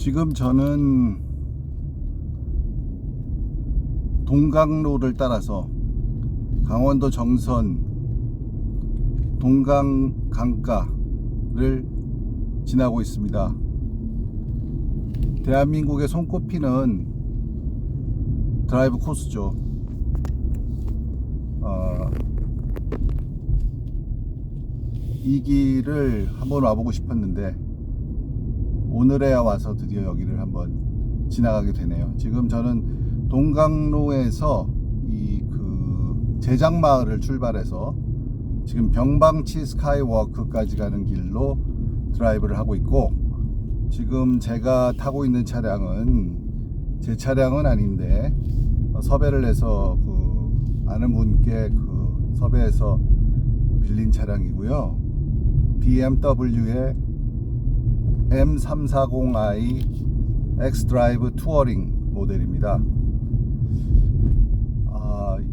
지금 저는 동강로를 따라서 강원도 정선 동강 강가를 지나고 있습니다. 대한민국의 손꼽히는 드라이브 코스죠. 이 길을 한번 와보고 싶었는데 오늘에야 와서 드디어 여기를 한번 지나가게 되네요. 지금 저는 동강로에서 제장마을을 출발해서 지금 병방치 스카이워크까지 가는 길로 드라이브를 하고 있고, 지금 제가 타고 있는 차량은 제 차량은 아닌데 섭외를 해서 아는 분께 섭외해서 빌린 차량이고요. BMW의 M340i X-Drive 투어링 모델입니다.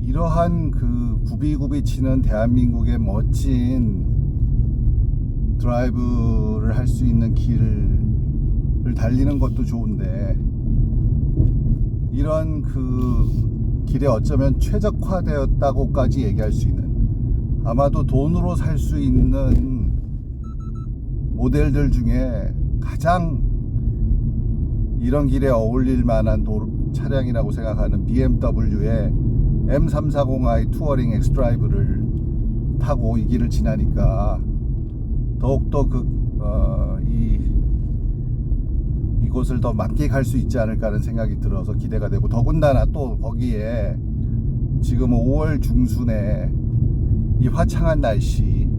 이러한 굽이굽이 치는 대한민국의 멋진 드라이브를 할 수 있는 길을 달리는 것도 좋은데, 이런 길에 어쩌면 최적화되었다고까지 얘기할 수 있는, 아마도 돈으로 살 수 있는 모델들 중에 가장 이런 길에 어울릴 만한 차량이라고 생각하는 BMW의 M340i 투어링 엑스드라이브를 타고 이 길을 지나니까 더욱더 이곳을 더 만끽할 수 있지 않을까 하는 생각이 들어서 기대가 되고, 더군다나 또 거기에 지금 5월 중순에 이 화창한 날씨,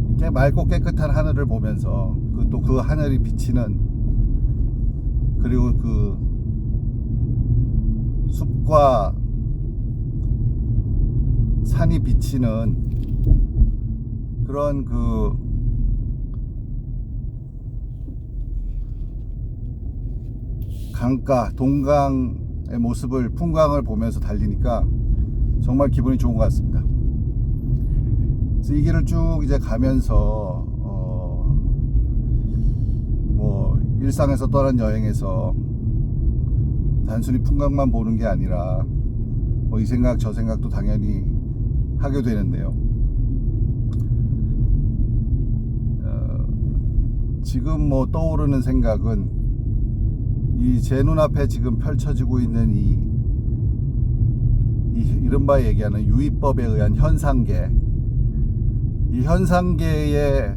이렇게 맑고 깨끗한 하늘을 보면서 또 그 하늘이 비치는, 그리고 숲과 산이 비치는 그런 강가, 동강의 모습을, 풍광을 보면서 달리니까 정말 기분이 좋은 것 같습니다. 그래서 이 길을 쭉 이제 가면서 일상에서 떠난 여행에서 단순히 풍광만 보는 게 아니라 이 생각 저 생각도 당연히 하게 되는데요. 지금 떠오르는 생각은 제 눈앞에 지금 펼쳐지고 있는 이른바 얘기하는 유의법에 의한 현상계, 이 현상계의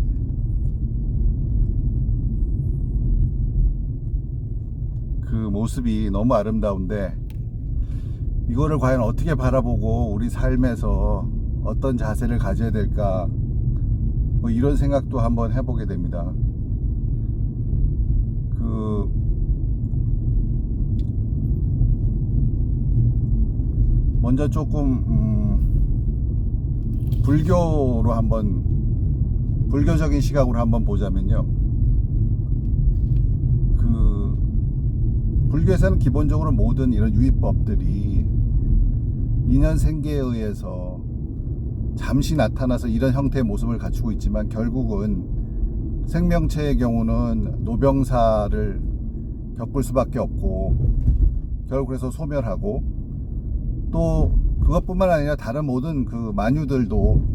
모습이 너무 아름다운데, 이거를 과연 어떻게 바라보고 우리 삶에서 어떤 자세를 가져야 될까, 이런 생각도 한번 해보게 됩니다. 먼저 조금 불교적인 시각으로 한번 보자면요, 불교에서는 기본적으로 모든 이런 유의법들이 인연생계에 의해서 잠시 나타나서 이런 형태의 모습을 갖추고 있지만, 결국은 생명체의 경우는 노병사를 겪을 수밖에 없고, 결국 그래서 소멸하고, 또 그것뿐만 아니라 다른 모든 만유들도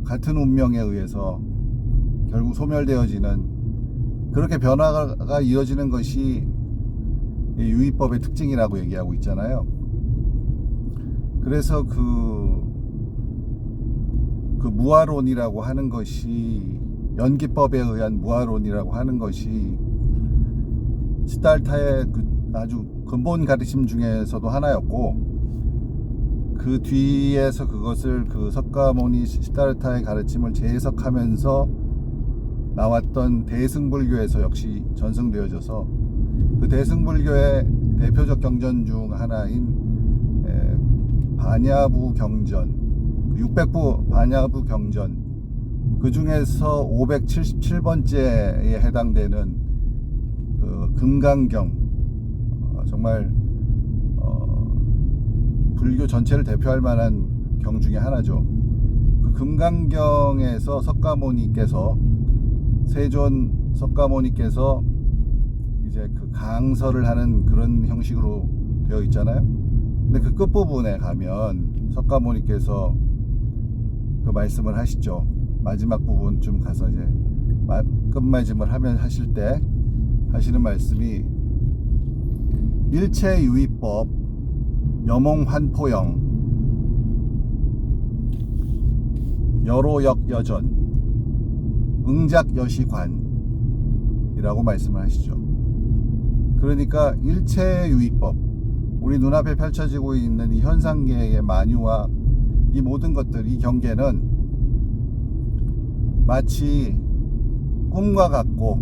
같은 운명에 의해서 결국 소멸되어지는, 그렇게 변화가 이어지는 것이 유의법의 특징이라고 얘기하고 있잖아요. 그래서 무아론이라고 하는 것이, 연기법에 의한 무아론이라고 하는 것이 시달타의 아주 근본 가르침 중에서도 하나였고, 그 뒤에서 그것을 석가모니 시달타의 가르침을 재해석하면서 나왔던 대승불교에서 역시 전승되어져서, 대승불교의 대표적 경전 중 하나인 반야부 경전, 600부 반야부 경전, 그 중에서 577번째에 해당되는 금강경, 정말 불교 전체를 대표할 만한 경 중에 하나죠. 금강경에서 석가모니께서, 세존 석가모니께서 이제 그 강설을 하는 그런 형식으로 되어 있잖아요. 근데 그 끝부분에 가면 석가모니께서 그 말씀을 하시죠. 마지막 부분쯤 가서 이제 끝말씀을 하면 하실 때 하시는 말씀이 일체유의법 여몽환포영 여로역여전 응작여시관이라고 말씀을 하시죠. 그러니까 일체유의법, 우리 눈앞에 펼쳐지고 있는 이 현상계의 만유와 이 모든 것들, 이 경계는 마치 꿈과 같고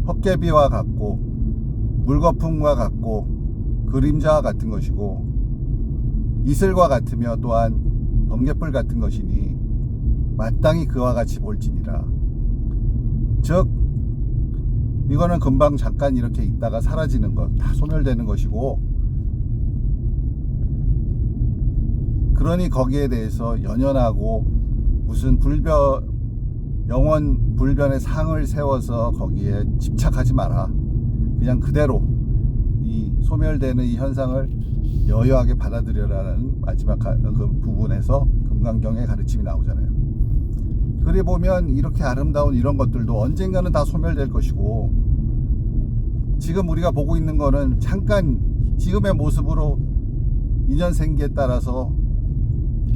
헛개비와 같고 물거품과 같고 그림자와 같은 것이고 이슬과 같으며 또한 번갯불 같은 것이니 마땅히 그와 같이 볼지니라. 즉 이거는 금방 잠깐 이렇게 있다가 사라지는 것, 다 소멸되는 것이고, 그러니 거기에 대해서 연연하고 무슨 영원 불변의 상을 세워서 거기에 집착하지 마라. 그냥 그대로 이 소멸되는 이 현상을 여유하게 받아들여라는 마지막 그 부분에서 금강경의 가르침이 나오잖아요. 그리 보면 이렇게 아름다운 이런 것들도 언젠가는 다 소멸될 것이고, 지금 우리가 보고 있는 거는 잠깐 지금의 모습으로 인연생기에 따라서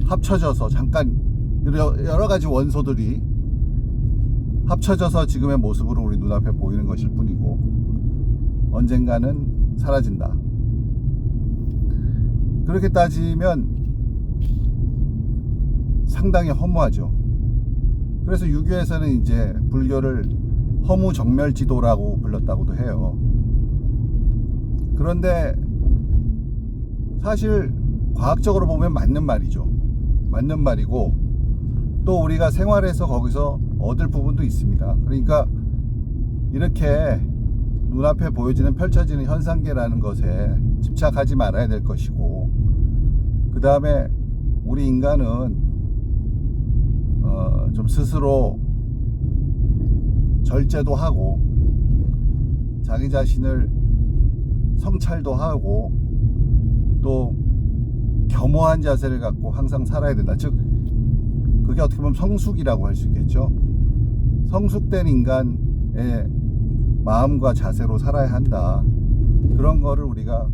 합쳐져서 잠깐 여러 가지 원소들이 합쳐져서 지금의 모습으로 우리 눈앞에 보이는 것일 뿐이고 언젠가는 사라진다. 그렇게 따지면 상당히 허무하죠. 그래서 유교에서는 이제 불교를 허무정멸지도라고 불렀다고도 해요. 그런데 사실 과학적으로 보면 맞는 말이죠. 맞는 말이고 또 우리가 생활에서 거기서 얻을 부분도 있습니다. 그러니까 이렇게 눈앞에 보여지는 펼쳐지는 현상계라는 것에 집착하지 말아야 될 것이고, 그 다음에 우리 인간은 좀 스스로 절제도 하고 자기 자신을 성찰도 하고 또 겸허한 자세를 갖고 항상 살아야 된다. 즉 그게 어떻게 보면 성숙이라고 할 수 있겠죠. 성숙된 인간의 마음과 자세로 살아야 한다. 그런 거를 우리가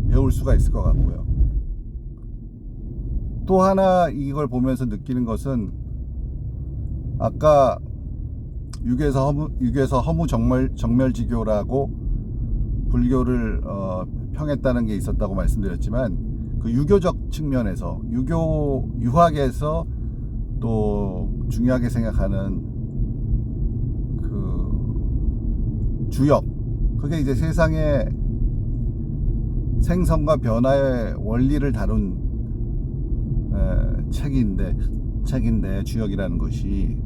배울 수가 있을 것 같고요. 또 하나 이걸 보면서 느끼는 것은 아까 유교에서 허무정멸지교라고 불교를 평했다는 게 있었다고 말씀드렸지만, 그 유교적 측면에서 유학에서 또 중요하게 생각하는 그 주역, 그게 이제 세상의 생성과 변화의 원리를 다룬 책인데 주역이라는 것이,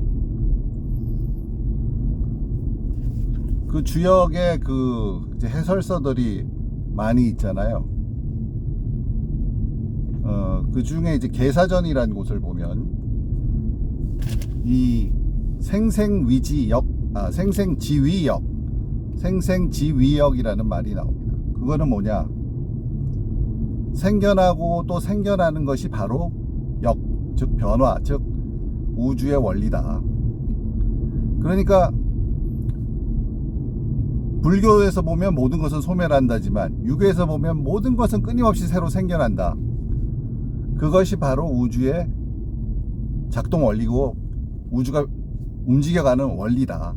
그 주역의 그 이제 해설서들이 많이 있잖아요. 그 중에 이제 계사전이라는 곳을 보면 이 생생지위역이라는 말이 나옵니다. 그거는 뭐냐? 생겨나고 또 생겨나는 것이 바로 역, 즉 변화, 즉 우주의 원리다. 그러니까 불교에서 보면 모든 것은 소멸한다지만 유교에서 보면 모든 것은 끊임없이 새로 생겨난다. 그것이 바로 우주의 작동 원리고 우주가 움직여가는 원리다.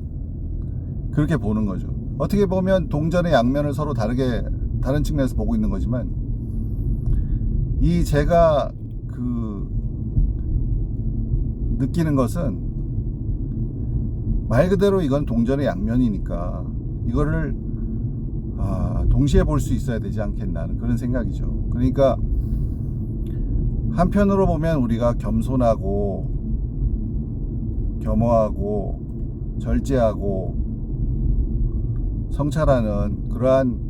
그렇게 보는 거죠. 어떻게 보면 동전의 양면을 서로 다른 측면에서 보고 있는 거지만, 이 제가 느끼는 것은 말 그대로 이건 동전의 양면이니까 이거를 동시에 볼 수 있어야 되지 않겠나는 그런 생각이죠. 그러니까 한편으로 보면 우리가 겸손하고 겸허하고 절제하고 성찰하는 그러한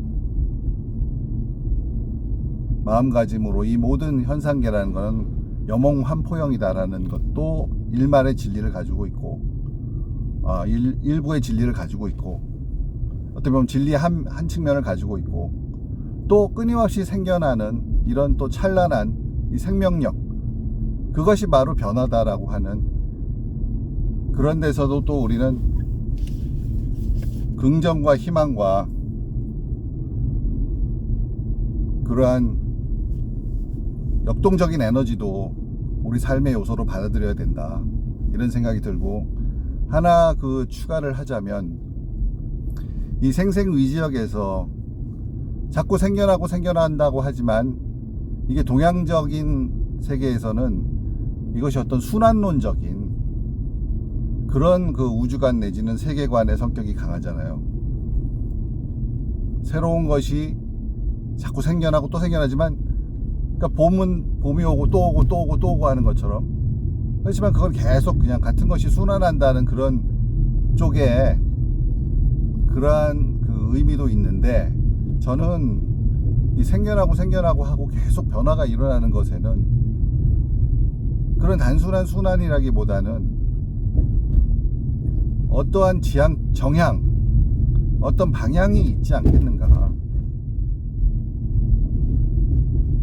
마음가짐으로 이 모든 현상계라는 것은 여몽환포영이다라는 것도 일말의 진리를 가지고 있고 일부의 진리를 가지고 있고, 어떻게 보면 진리의 한 측면을 가지고 있고, 또 끊임없이 생겨나는 이런 또 찬란한 이 생명력, 그것이 바로 변화다라고 하는, 그런 데서도 또 우리는 긍정과 희망과 그러한 역동적인 에너지도 우리 삶의 요소로 받아들여야 된다, 이런 생각이 들고, 하나 그 추가를 하자면, 이 생생위지역에서 자꾸 생겨나고 생겨난다고 하지만, 이게 동양적인 세계에서는 이것이 어떤 순환론적인 그런 그 우주관 내지는 세계관의 성격이 강하잖아요. 새로운 것이 자꾸 생겨나고 또 생겨나지만, 그러니까 봄이 오고 또 오고 또 오고 또 오고 하는 것처럼, 그렇지만 그건 계속 그냥 같은 것이 순환한다는 그런 쪽에 그러한 그 의미도 있는데, 저는 이 생겨나고 하고 계속 변화가 일어나는 것에는 그런 단순한 순환이라기보다는 어떠한 정향, 어떤 방향이 있지 않겠는가.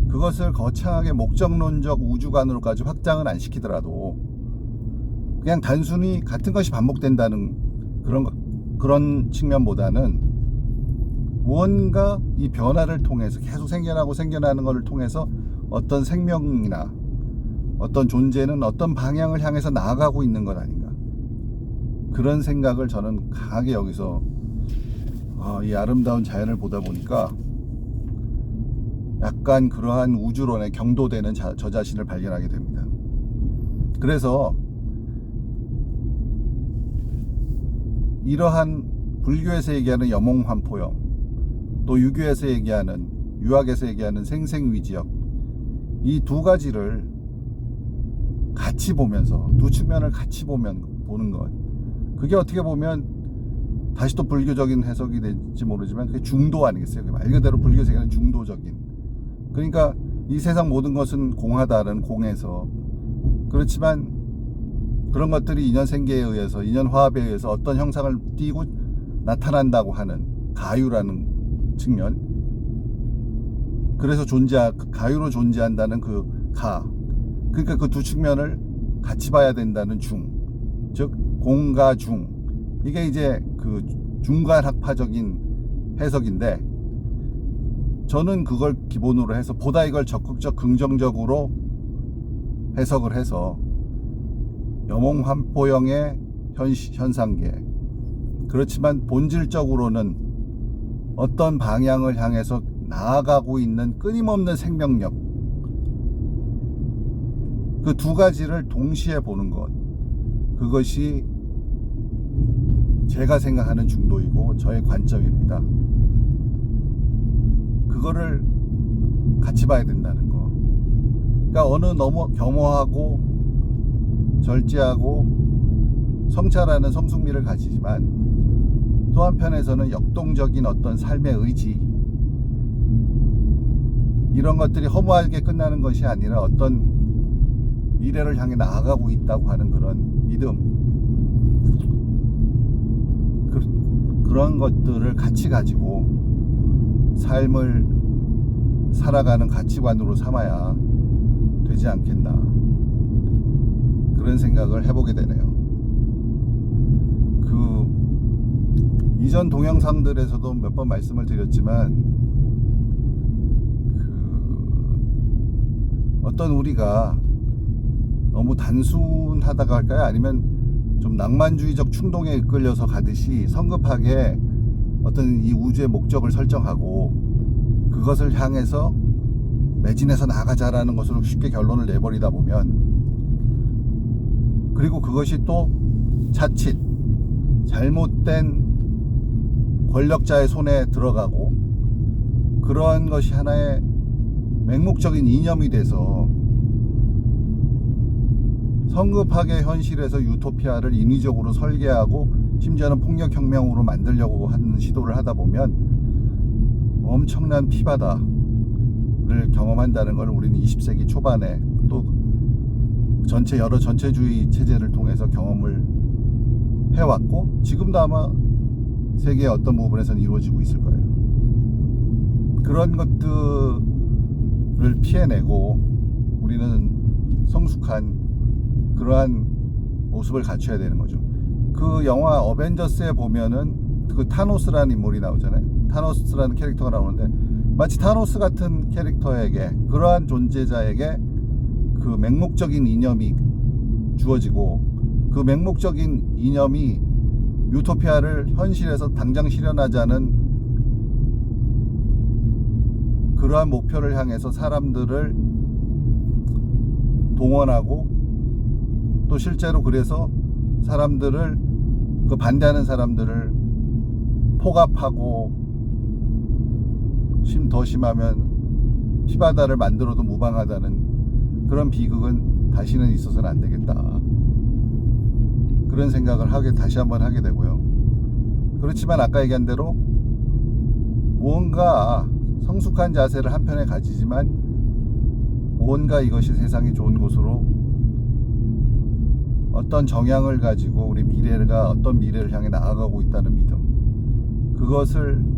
그것을 거창하게 목적론적 우주관으로까지 확장은 안 시키더라도 그냥 단순히 같은 것이 반복된다는 그런 측면보다는 무언가 이 변화를 통해서 계속 생겨나고 생겨나는 것을 통해서 어떤 생명이나 어떤 존재는 어떤 방향을 향해서 나아가고 있는 것 아닌가, 그런 생각을 저는 강하게 여기서 이 아름다운 자연을 보다 보니까 약간 그러한 우주론에 경도되는 저 자신을 발견하게 됩니다. 그래서 이러한 불교에서 얘기하는 여몽환포영, 또 유교에서 얘기하는, 유학에서 얘기하는 생생위지역, 이 두 가지를 같이 보면서, 두 측면을 같이 보는 것, 그게 어떻게 보면 다시 또 불교적인 해석이 될지 모르지만 그게 중도 아니겠어요? 말 그대로 불교 세계는 중도적인, 그러니까 이 세상 모든 것은 공하다는 공에서, 그렇지만 그런 것들이 인연생계에 의해서, 인연화합에 의해서 어떤 형상을 띠고 나타난다고 하는 가유라는 측면, 그래서 가유로 존재한다는 그러니까 그 두 측면을 같이 봐야 된다는 중, 즉 공과 중, 이게 이제 그 중간학파적인 해석인데, 저는 그걸 기본으로 해서 보다 이걸 적극적 긍정적으로 해석을 해서 여몽환포영의 현상계, 그렇지만 본질적으로는 어떤 방향을 향해서 나아가고 있는 끊임없는 생명력, 그 두 가지를 동시에 보는 것, 그것이 제가 생각하는 중도이고 저의 관점입니다. 그거를 같이 봐야 된다는 거. 그러니까 너무 겸허하고 절제하고 성찰하는 성숙미를 가지지만, 또 한편에서는 역동적인 어떤 삶의 의지, 이런 것들이 허무하게 끝나는 것이 아니라 어떤 미래를 향해 나아가고 있다고 하는 그런 믿음, 그런 것들을 같이 가지고 삶을 살아가는 가치관으로 삼아야 되지 않겠나, 그런 생각을 해보게 되네요. 이전 동영상들에서도 몇 번 말씀을 드렸지만, 어떤 우리가 너무 단순하다고 할까요? 아니면 좀 낭만주의적 충동에 이끌려서 가듯이 성급하게 어떤 이 우주의 목적을 설정하고 그것을 향해서 매진해서 나가자라는 것으로 쉽게 결론을 내버리다 보면, 그리고 그것이 또 자칫 잘못된 권력자의 손에 들어가고, 그러한 것이 하나의 맹목적인 이념이 돼서 성급하게 현실에서 유토피아를 인위적으로 설계하고 심지어는 폭력혁명으로 만들려고 하는 시도를 하다 보면 엄청난 피바다를 경험한다는 걸 우리는 20세기 초반에 또 여러 전체주의 체제를 통해서 경험을 해왔고, 지금도 아마 세계의 어떤 부분에서는 이루어지고 있을 거예요. 그런 것들을 피해내고 우리는 성숙한 그러한 모습을 갖춰야 되는 거죠. 그 영화 어벤져스에 보면은 그 타노스라는 인물이 나오잖아요. 타노스라는 캐릭터가 나오는데 마치 타노스 같은 캐릭터에게, 그러한 존재자에게 그 맹목적인 이념이 주어지고, 그 맹목적인 이념이 유토피아를 현실에서 당장 실현하자는 그러한 목표를 향해서 사람들을 동원하고, 또 실제로 그래서 사람들을, 그 반대하는 사람들을 포갑하고, 더 심하면 피바다를 만들어도 무방하다는 그런 비극은 다시는 있어서는 안 되겠다, 그런 생각을 다시 한번 하게 되고요. 그렇지만 아까 얘기한 대로 무언가 성숙한 자세를 한편에 가지지만 무언가 이것이 세상이 좋은 곳으로 어떤 정향을 가지고 우리 미래가 어떤 미래를 향해 나아가고 있다는 믿음, 그것을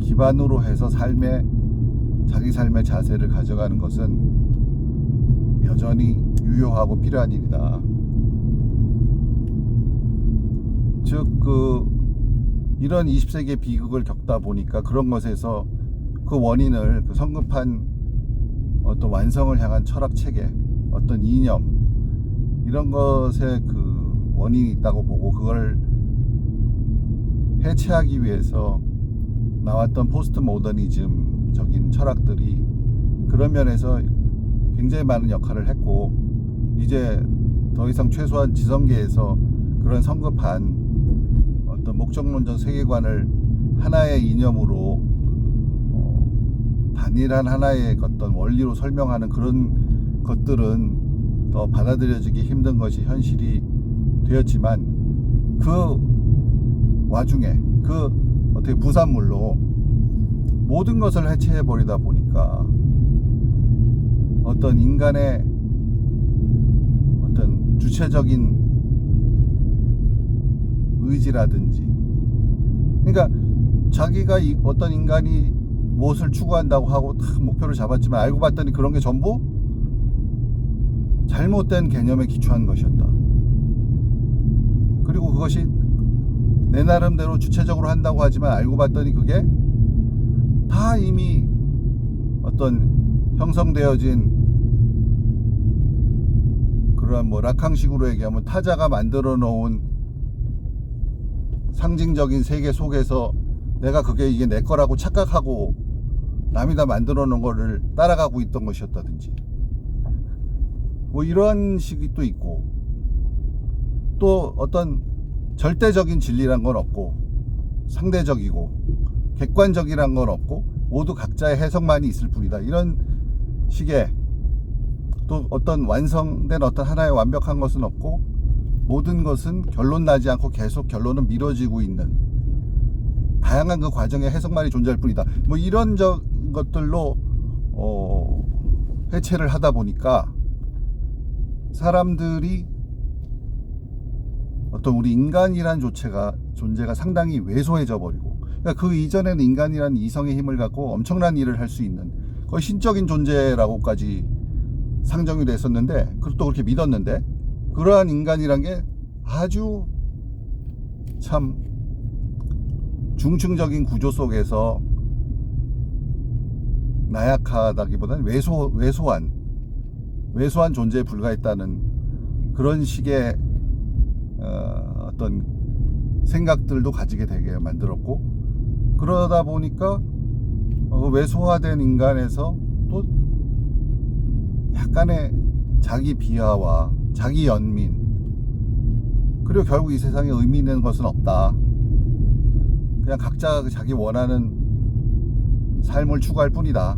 기반으로 해서 자기 삶의 자세를 가져가는 것은 여전히 유효하고 필요한 일이다. 즉 이런 20세기의 비극을 겪다 보니까 그런 것에서 그 원인을, 그 성급한 어떤 완성을 향한 철학 체계, 어떤 이념, 이런 것에 그 원인이 있다고 보고, 그걸 해체하기 위해서 나왔던 포스트 모더니즘적인 철학들이 그런 면에서 굉장히 많은 역할을 했고, 이제 더 이상 최소한 지성계에서 그런 성급한 어떤 목적론적 세계관을 하나의 이념으로 단일한 하나의 어떤 원리로 설명하는 그런 것들은 더 받아들여지기 힘든 것이 현실이 되었지만, 그 와중에 그 어떻게 부산물로 모든 것을 해체해 버리다 보니까 어떤 인간의 어떤 주체적인 의지라든지, 그러니까 자기가 어떤 인간이 무엇을 추구한다고 하고 딱 목표를 잡았지만 알고 봤더니 그런 게 전부 잘못된 개념에 기초한 것이었다. 그리고 그것이 내 나름대로 주체적으로 한다고 하지만 알고 봤더니 그게 다 이미 어떤 형성되어진 그러한 락캉식으로 얘기하면 타자가 만들어 놓은 상징적인 세계 속에서 내가 이게 내 거라고 착각하고 남이 다 만들어 놓은 거를 따라가고 있던 것이었다든지, 이런 식이 또 있고, 또 어떤 절대적인 진리란 건 없고 상대적이고 객관적이란 건 없고 모두 각자의 해석만이 있을 뿐이다, 이런 식의, 또 어떤 완성된 어떤 하나의 완벽한 것은 없고 모든 것은 결론 나지 않고 계속 결론은 미뤄지고 있는 다양한 그 과정의 해석만이 존재할 뿐이다, 이런 것들로 해체를 하다 보니까 사람들이 어떤 우리 인간이란 존재가 상당히 왜소해져 버리고, 그러니까 그 이전에는 인간이란 이성의 힘을 갖고 엄청난 일을 할 수 있는 거의 신적인 존재라고까지 상정이 됐었는데, 또 그렇게 믿었는데, 그러한 인간이란 게 아주 참 중층적인 구조 속에서 나약하다기보다는 왜소한 존재에 불과했다는 그런 식의 어떤 생각들도 가지게 되게 만들었고, 그러다 보니까 왜소화된 인간에서 또 약간의 자기 비하와 자기 연민, 그리고 결국 이 세상에 의미 있는 것은 없다, 그냥 각자 자기 원하는 삶을 추구할 뿐이다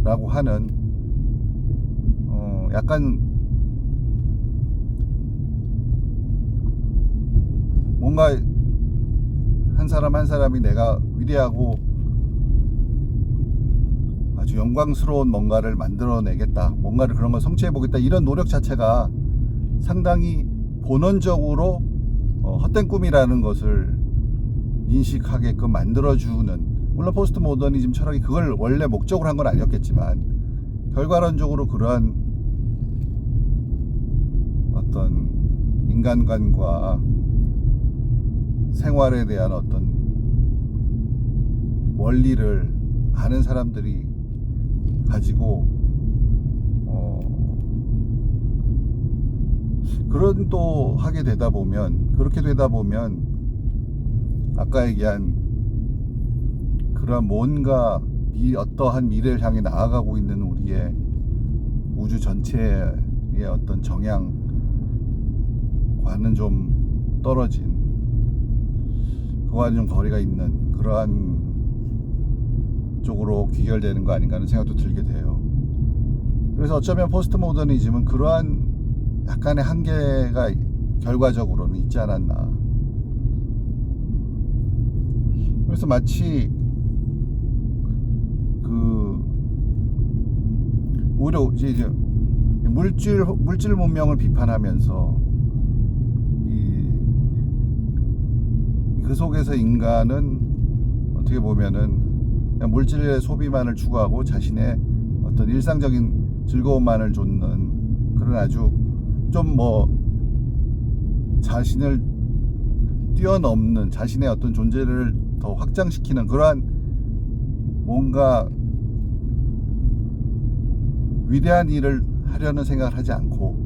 라고 하는 약간 뭔가 한 사람 한 사람이 내가 위대하고 아주 영광스러운 뭔가를 만들어내겠다, 뭔가를 그런 걸 성취해보겠다, 이런 노력 자체가 상당히 본원적으로 헛된 꿈이라는 것을 인식하게끔 만들어주는, 물론 포스트 모더니즘 철학이 그걸 원래 목적으로 한 건 아니었겠지만 결과론적으로 그러한 어떤 인간관과 생활에 대한 어떤 원리를 많은 사람들이 가지고 그런 또 하게 되다 보면, 그렇게 되다 보면 아까 얘기한 그런 뭔가 어떠한 미래를 향해 나아가고 있는 우리의 우주 전체의 어떤 정향과는 좀 떨어진, 그와는 좀 거리가 있는 그러한 쪽으로 귀결되는 거 아닌가 하는 생각도 들게 돼요. 그래서 어쩌면 포스트 모더니즘은 그러한 약간의 한계가 결과적으로는 있지 않았나. 그래서 마치 오히려 이제 물질 문명을 비판하면서 그 속에서 인간은 어떻게 보면은 그냥 물질의 소비만을 추구하고 자신의 어떤 일상적인 즐거움만을 좇는 그런 아주 좀 자신을 뛰어넘는, 자신의 어떤 존재를 더 확장시키는 그러한 뭔가 위대한 일을 하려는 생각을 하지 않고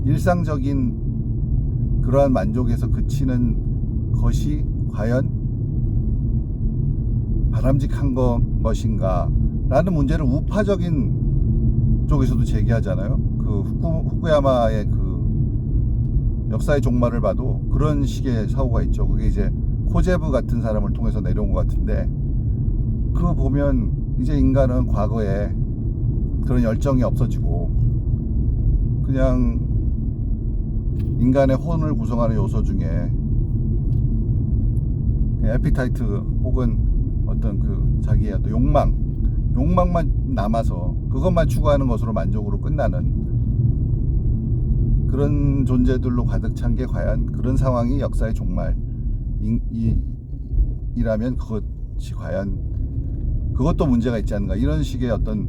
일상적인 그러한 만족에서 그치는 것이 과연 바람직한 것인가 라는 문제를 우파적인 쪽에서도 제기하잖아요. 그 후쿠야마의 그 역사의 종말을 봐도 그런 식의 사고가 있죠. 그게 이제 코제브 같은 사람을 통해서 내려온 것 같은데, 그거 보면 이제 인간은 과거에 그런 열정이 없어지고 그냥 인간의 혼을 구성하는 요소 중에 에피타이트 혹은 어떤 그 자기의 어떤 욕망만 남아서 그것만 추구하는 것으로 만족으로 끝나는 그런 존재들로 가득 찬 게 과연 그런 상황이 역사의 종말이라면 그것이 과연 그것도 문제가 있지 않는가, 이런 식의 어떤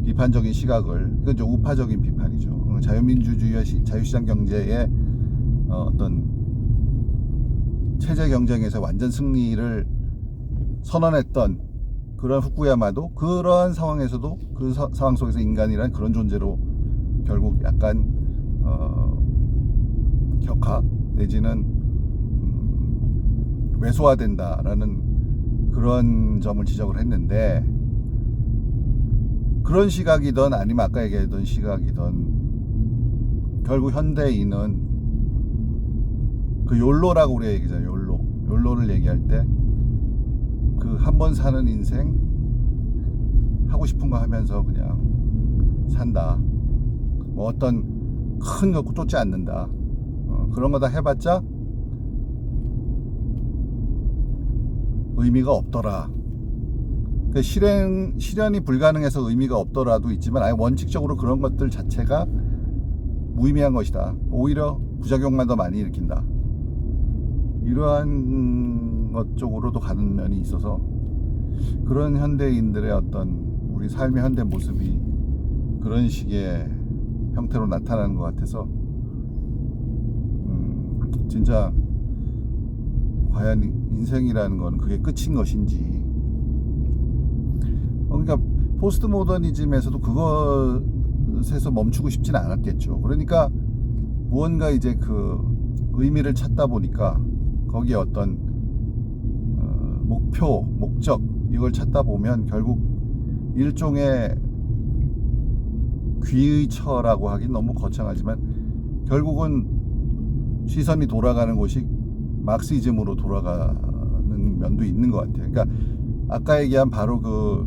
비판적인 시각을, 이건 좀 우파적인 비판이죠. 자유민주주의와 자유시장 경제의 어떤 체제 경쟁에서 완전 승리를 선언했던 그런 후쿠야마도 그러한 상황에서도 그 상황 속에서 인간이란 그런 존재로 결국 약간 격하 내지는 왜소화된다라는 그런 점을 지적을 했는데, 그런 시각이든 아니면 아까 얘기했던 시각이든 결국 현대인은 그 욜로라고 우리가 얘기하잖아요. 욜로를 얘기할 때 그 한 번 사는 인생 하고 싶은 거 하면서 그냥 산다. 뭐 어떤 큰 거 쫓지 않는다. 그런 거 다 해봤자 의미가 없더라. 그 실현이 불가능해서 의미가 없더라도 있지만 아예 원칙적으로 그런 것들 자체가 무의미한 것이다. 오히려 부작용만 더 많이 일으킨다. 이러한 것 쪽으로도 가는 면이 있어서 그런 현대인들의 어떤 우리 삶의 현대 모습이 그런 식의 형태로 나타나는 것 같아서 진짜 과연 인생이라는 건 그게 끝인 것인지. 그러니까 포스트 모더니즘에서도 그것에서 멈추고 싶지는 않았겠죠. 그러니까 무언가 이제 그 의미를 찾다 보니까 거기에 어떤 목표, 목적 이걸 찾다 보면 결국 일종의 귀의처라고 하긴 너무 거창하지만 결국은 시선이 돌아가는 곳이 막시즘으로 돌아가는 면도 있는 것 같아요. 그러니까 아까 얘기한 바로 그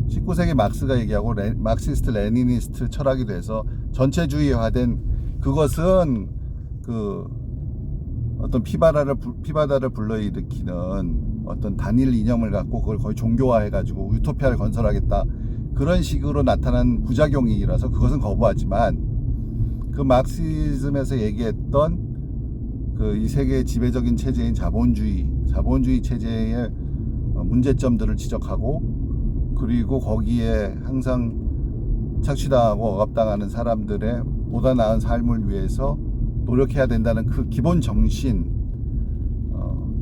19세기 막스가 얘기하고 막시스트 레니니스트 철학이 돼서 전체주의화된 그것은 그 어떤 피바다를 불러일으키는 어떤 단일 이념을 갖고 그걸 거의 종교화해가지고 유토피아를 건설하겠다, 그런 식으로 나타난 부작용이라서 그것은 거부하지만 그 막시즘에서 얘기했던 이 세계의 지배적인 체제인 자본주의 체제의 문제점들을 지적하고, 그리고 거기에 항상 착취당하고 억압당하는 사람들의 보다 나은 삶을 위해서 노력해야 된다는 그 기본 정신,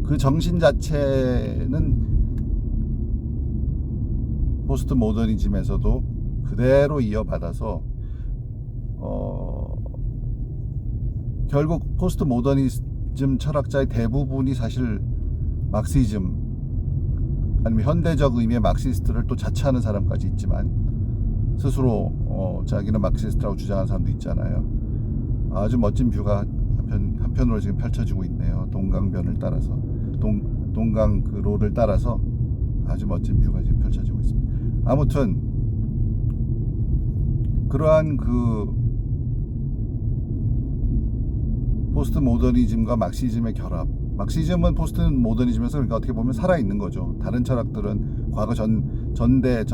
그 정신 자체는 포스트 모더니즘에서도 그대로 이어받아서 결국 포스트 모더니즘 철학자의 대부분이 사실 막시즘 아니면 현대적 의미의 막시스트를 또 자처하는 사람까지 있지만, 스스로 자기는 막시스트라고 주장하는 사람도 있잖아요. 아주 멋진 뷰가 한편으로 지금 펼쳐지고 있네요. 동강변을 따라서, 동강 그 로를 따라서 아주 멋진 뷰가 지금 펼쳐지고 있습니다. 아무튼 그러한 그 포스트 모더니즘과 막시즘의 결합. 막시즘은 포스트 모더니즘에서 그러니까 어떻게 보면 살아있는 거죠. 다른 철학들은 과거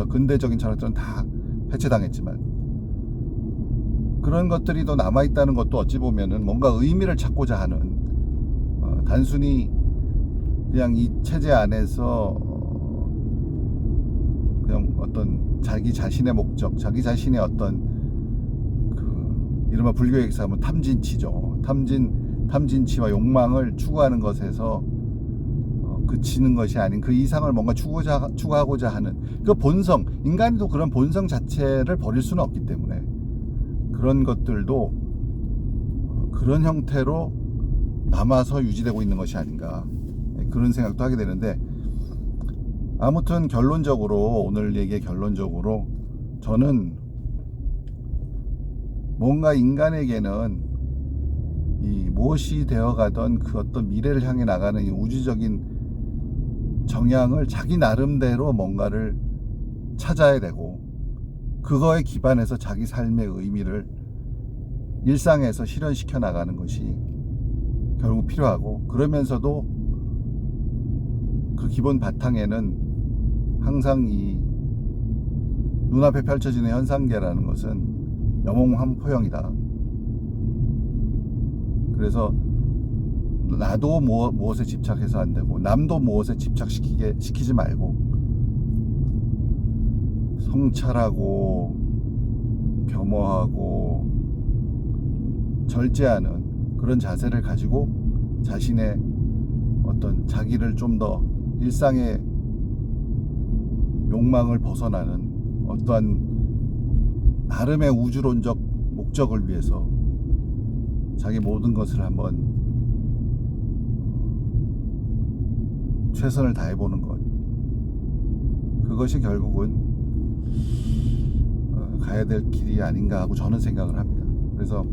근대적인 철학들은 다 해체당했지만, 그런 것들이 더 남아있다는 것도 어찌 보면은 뭔가 의미를 찾고자 하는, 단순히 그냥 이 체제 안에서 그냥 어떤 자기 자신의 목적, 자기 자신의 어떤 그 이른바 불교의 얘기하면 탐진치죠. 탐진치와 욕망을 추구하는 것에서 그치는 것이 아닌 그 이상을 뭔가 추구하고자 하는 그 본성, 인간도 그런 본성 자체를 버릴 수는 없기 때문에 그런 것들도 그런 형태로 남아서 유지되고 있는 것이 아닌가, 그런 생각도 하게 되는데, 아무튼 결론적으로 오늘 얘기의 결론적으로 저는 뭔가 인간에게는 이 무엇이 되어가던 그 어떤 미래를 향해 나가는 이 우주적인 정향을 자기 나름대로 뭔가를 찾아야 되고, 그거에 기반해서 자기 삶의 의미를 일상에서 실현시켜 나가는 것이 결국 필요하고, 그러면서도 그 기본 바탕에는 항상 이 눈앞에 펼쳐지는 현상계라는 것은 영웅환포형이다. 그래서 나도 무엇에 집착해서 안 되고 남도 무엇에 집착시키지 말고 성찰하고 겸허하고 절제하는 그런 자세를 가지고 자신의 어떤 자기를 좀 더 일상의 욕망을 벗어나는 어떠한 나름의 우주론적 목적을 위해서 자기 모든 것을 한번 최선을 다해보는 것, 그것이 결국은 가야 될 길이 아닌가 하고 저는 생각을 합니다. 그래서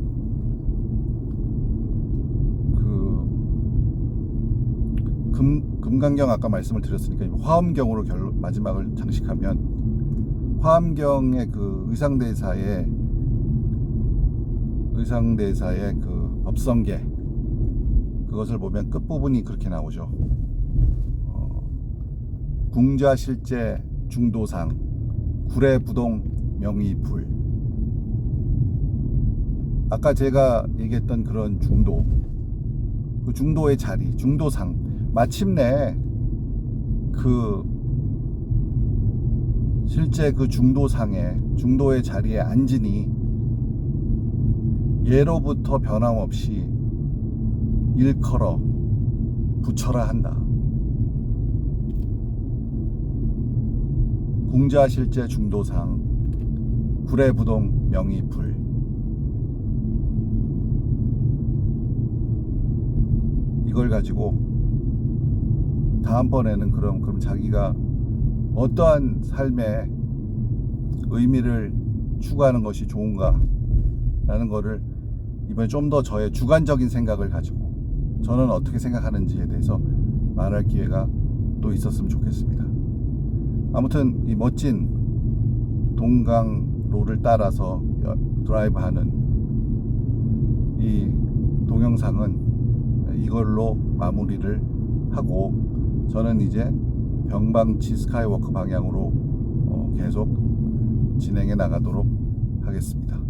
금강경 아까 말씀을 드렸으니까 화엄경으로 마지막을 장식하면, 화엄경의 그 의상대사의 그 법성계, 그것을 보면 끝부분이 그렇게 나오죠. 궁좌실제 중도상 구례부동 명의불. 아까 제가 얘기했던 그런 중도, 그 중도의 자리, 중도상, 마침내 그 실제 그 중도의 자리에 앉으니 예로부터 변함없이 일컬어 부처라 한다. 궁자실제 중도상 구례부동 명의불. 이걸 가지고 다음번에는 그럼 자기가 어떠한 삶의 의미를 추구하는 것이 좋은가 라는 거를 이번에 좀 더 저의 주관적인 생각을 가지고 저는 어떻게 생각하는지에 대해서 말할 기회가 또 있었으면 좋겠습니다. 아무튼 이 멋진 동강로를 따라서 드라이브하는 이 동영상은 이걸로 마무리를 하고, 저는 이제 병방치 스카이워크 방향으로 계속 진행해 나가도록 하겠습니다.